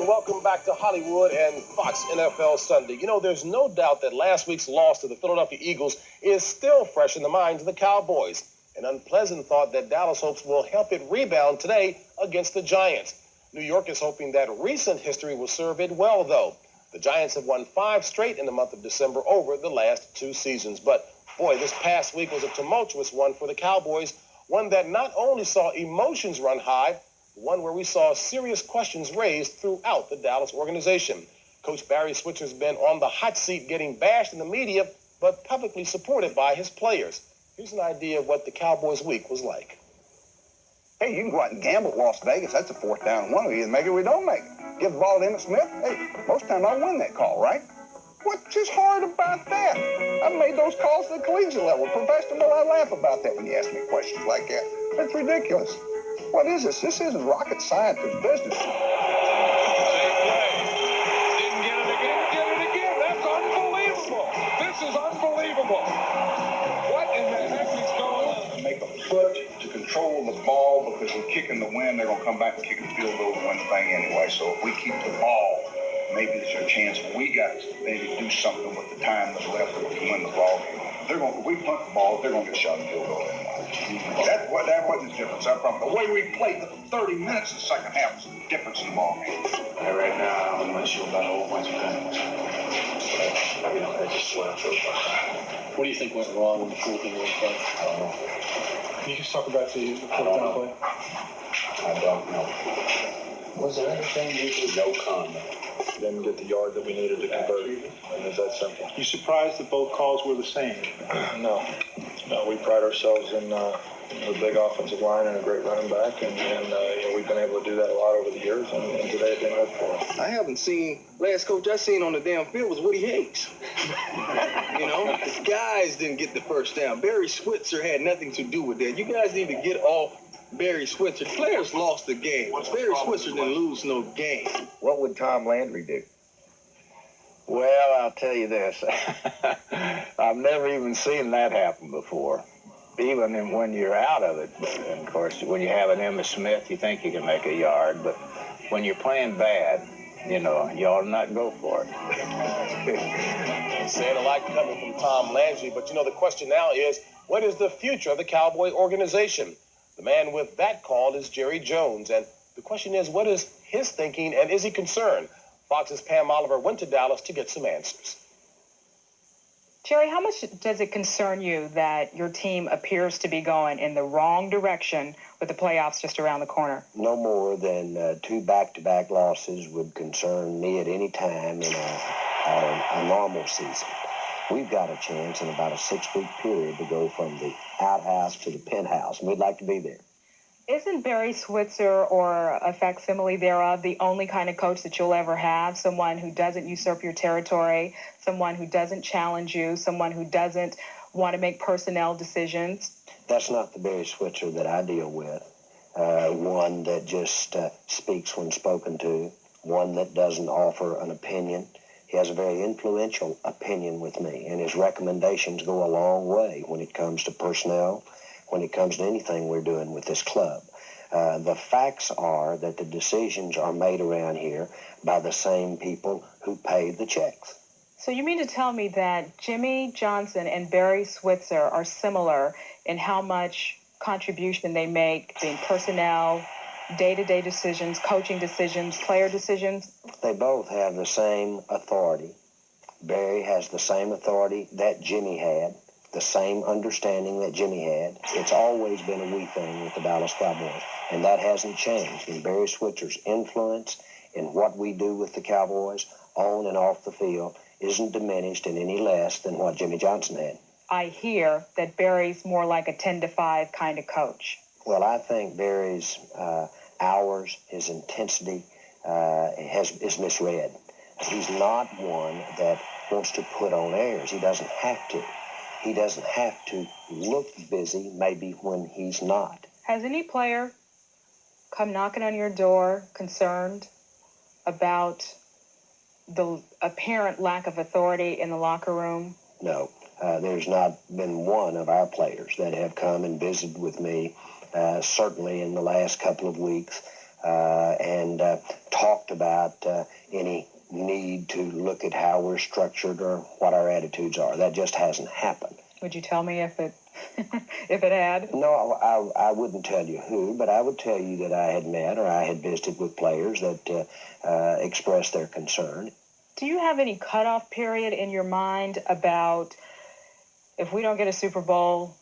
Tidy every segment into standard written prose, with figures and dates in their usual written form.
and welcome back to Hollywood and Fox NFL Sunday. You know, there's no doubt that last week's loss to the Philadelphia Eagles is still fresh in the minds of the Cowboys. An unpleasant thought that Dallas hopes will help it rebound today against the Giants. New York is hoping that recent history will serve it well, though. The Giants have won 5 straight in the month of December over the last 2 seasons. But, boy, this past week was a tumultuous one for the Cowboys, one that not only saw emotions run high, one where we saw serious questions raised throughout the Dallas organization. Coach Barry Switzer's been on the hot seat getting bashed in the media, but publicly supported by his players. Here's an idea of what the Cowboys' week was like. Hey, you can go out and gamble at Las Vegas. That's a 4th down and 1. We either make it or we don't make it. Give the ball to Emmitt Smith. Hey, most time I win that call, right? What's just hard about that? I've made those calls at the collegiate level. Professional, I laugh about that when you ask me questions like that. That's ridiculous. What is this? This isn't rocket science. It's business. Same play. Didn't get it again. Get it again. That's unbelievable. This is unbelievable. What in the heck is going on? Make a foot to control the ball because we're kicking the wind. They're going to come back and kick a field goal to win the thing anyway. So if we keep the ball, maybe there's a chance we got to maybe do something with the time that's left that we can win the ball game. If we punt the ball, they're going to get shot in field goal anyway. That wasn't the difference. I promise. The way we played the 30 minutes in the second half was the difference in the ball game. Right now, I'm not sure about a whole bunch of things. I just want to What do you think went wrong in the 4th and 1 play? I don't know. Can you just talk about the 4th down play? I don't know. Was there anything you did? No comment. Didn't get the yard that we needed to convert. And is that simple? You surprised that both calls were the same? No, we pride ourselves in a big offensive line and a great running back, and we've been able to do that a lot over the years, and today it didn't work for us. I haven't seen, last coach I seen on the damn field was Woody Hayes. His guys didn't get the first down. Barry Switzer had nothing to do with that. You guys need to get off Barry Switzer. Players lost the game. Barry Switzer didn't lose no game. What would Tom Landry do? Well, I'll tell you this. I've never even seen that happen before, even when you're out of it. And, of course, when you have an Emmitt Smith, you think you can make a yard. But when you're playing bad, you ought to not go for it. Saying a lot coming from Tom Landry, but, the question now is, what is the future of the Cowboy organization? The man with that call is Jerry Jones, and the question is, what is his thinking, and is he concerned? Fox's Pam Oliver went to Dallas to get some answers. Jerry, how much does it concern you that your team appears to be going in the wrong direction with the playoffs just around the corner? No more than 2 back-to-back losses would concern me at any time in a normal season. We've got a chance in about a 6-week period to go from the outhouse to the penthouse, and we'd like to be there. Isn't Barry Switzer, or a facsimile thereof, the only kind of coach that you'll ever have? Someone who doesn't usurp your territory, someone who doesn't challenge you, someone who doesn't want to make personnel decisions? That's not the Barry Switzer that I deal with. One that just speaks when spoken to, one that doesn't offer an opinion. He has a very influential opinion with me, and his recommendations go a long way when it comes to personnel, when it comes to anything we're doing with this club. The facts are that the decisions are made around here by the same people who pay the checks. So you mean to tell me that Jimmy Johnson and Barry Switzer are similar in how much contribution they make in personnel, day-to-day decisions, coaching decisions, player decisions? They both have the same authority. Barry has the same authority that Jimmy had, the same understanding that Jimmy had. It's always been a we thing with the Dallas Cowboys, and that hasn't changed. And Barry Switzer's influence in what we do with the Cowboys on and off the field isn't diminished in any less than what Jimmy Johnson had. I hear that Barry's more like a 10-to-5 kind of coach. Well, I think Barry's hours, his intensity is misread. He's not one that wants to put on airs. He doesn't have to. He doesn't have to look busy maybe when he's not. Has any player come knocking on your door concerned about the apparent lack of authority in the locker room? No. There's not been one of our players that have come and visited with me, certainly in the last couple of weeks, and talked talked about any need to look at how we're structured or what our attitudes are. That just hasn't happened. Would you tell me if it if it had? No, I wouldn't tell you who, but I would tell you that I had met or I had visited with players that expressed their concern. Do you have any cutoff period in your mind about if we don't get a Super Bowl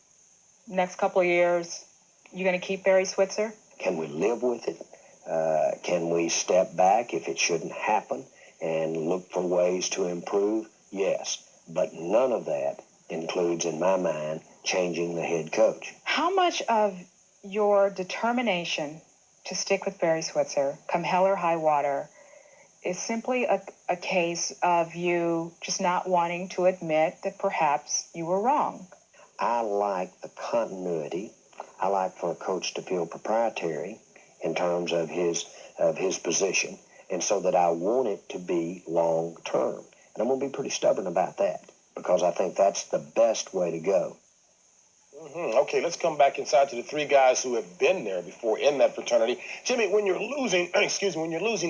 next couple of years, you're going to keep Barry Switzer? Can we live with it? Can we step back if it shouldn't happen and look for ways to improve? Yes, but none of that includes, in my mind, changing the head coach. How much of your determination to stick with Barry Switzer, come hell or high water, is simply a case of you just not wanting to admit that perhaps you were wrong? I like the continuity. I like for a coach to feel proprietary in terms of his position, and so that I want it to be long term. And I'm going to be pretty stubborn about that because I think that's the best way to go. Okay, let's come back inside to the three guys who have been there before in that fraternity. Jimmy, when you're losing,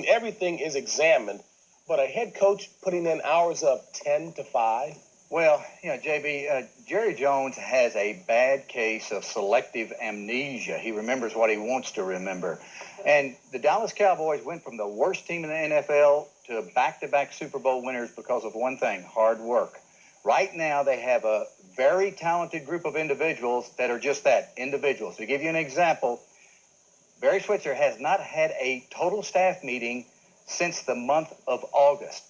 everything is examined, but a head coach putting in hours of 10 to 5? Well, JB, Jerry Jones has a bad case of selective amnesia. He remembers what he wants to remember. And the Dallas Cowboys went from the worst team in the NFL to back-to-back Super Bowl winners because of one thing, hard work. Right now, they have a very talented group of individuals that are just that, individuals. To give you an example, Barry Switzer has not had a total staff meeting since the month of August.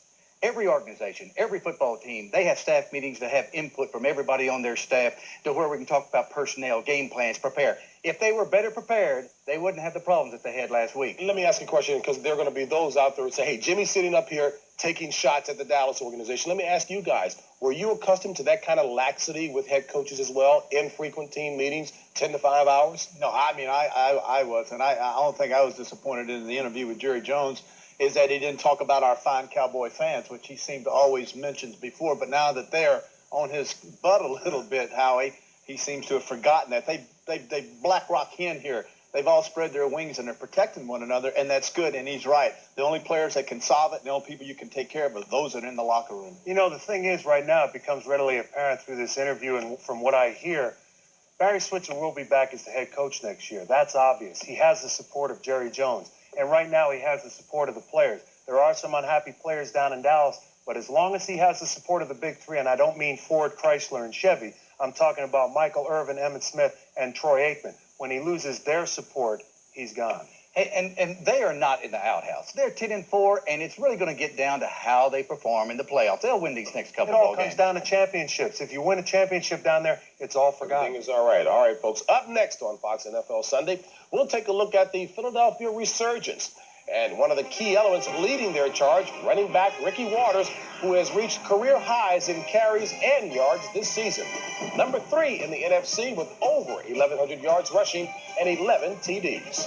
Every organization, every football team, they have staff meetings to have input from everybody on their staff to where we can talk about personnel, game plans, prepare. If they were better prepared, they wouldn't have the problems that they had last week. Let me ask you a question, because there are going to be those out there who say, hey, Jimmy's sitting up here taking shots at the Dallas organization. Let me ask you guys, were you accustomed to that kind of laxity with head coaches as well, infrequent team meetings, 10 to 5 hours? No, I mean, I was, and I don't think I was disappointed in the interview with Jerry Jones, is that he didn't talk about our fine Cowboy fans, which he seemed to always mention before. But now that they're on his butt a little bit, Howie, he seems to have forgotten that. They Black Rock Hen here. They've all spread their wings and they're protecting one another, and that's good, and he's right. The only players that can solve it, and the only people you can take care of are those that are in the locker room. You know, the thing is, right now, it becomes readily apparent through this interview and from what I hear, Barry Switzer will be back as the head coach next year. That's obvious. He has the support of Jerry Jones. And right now he has the support of the players. There are some unhappy players down in Dallas, but as long as he has the support of the big three, and I don't mean Ford, Chrysler, and Chevy, I'm talking about Michael Irvin, Emmitt Smith, and Troy Aikman. When he loses their support, he's gone. Hey, and they are not in the outhouse. They're 10-4, and it's really going to get down to how they perform in the playoffs. They'll win these next couple of ball games. It all comes down to championships. If you win a championship down there, it's all forgotten. Everything is all right. All right, folks. Up next on Fox NFL Sunday, we'll take a look at the Philadelphia resurgence. And one of the key elements leading their charge, running back Ricky Waters, who has reached career highs in carries and yards this season. Number 3 in the NFC with over 1,100 yards rushing and 11 TDs.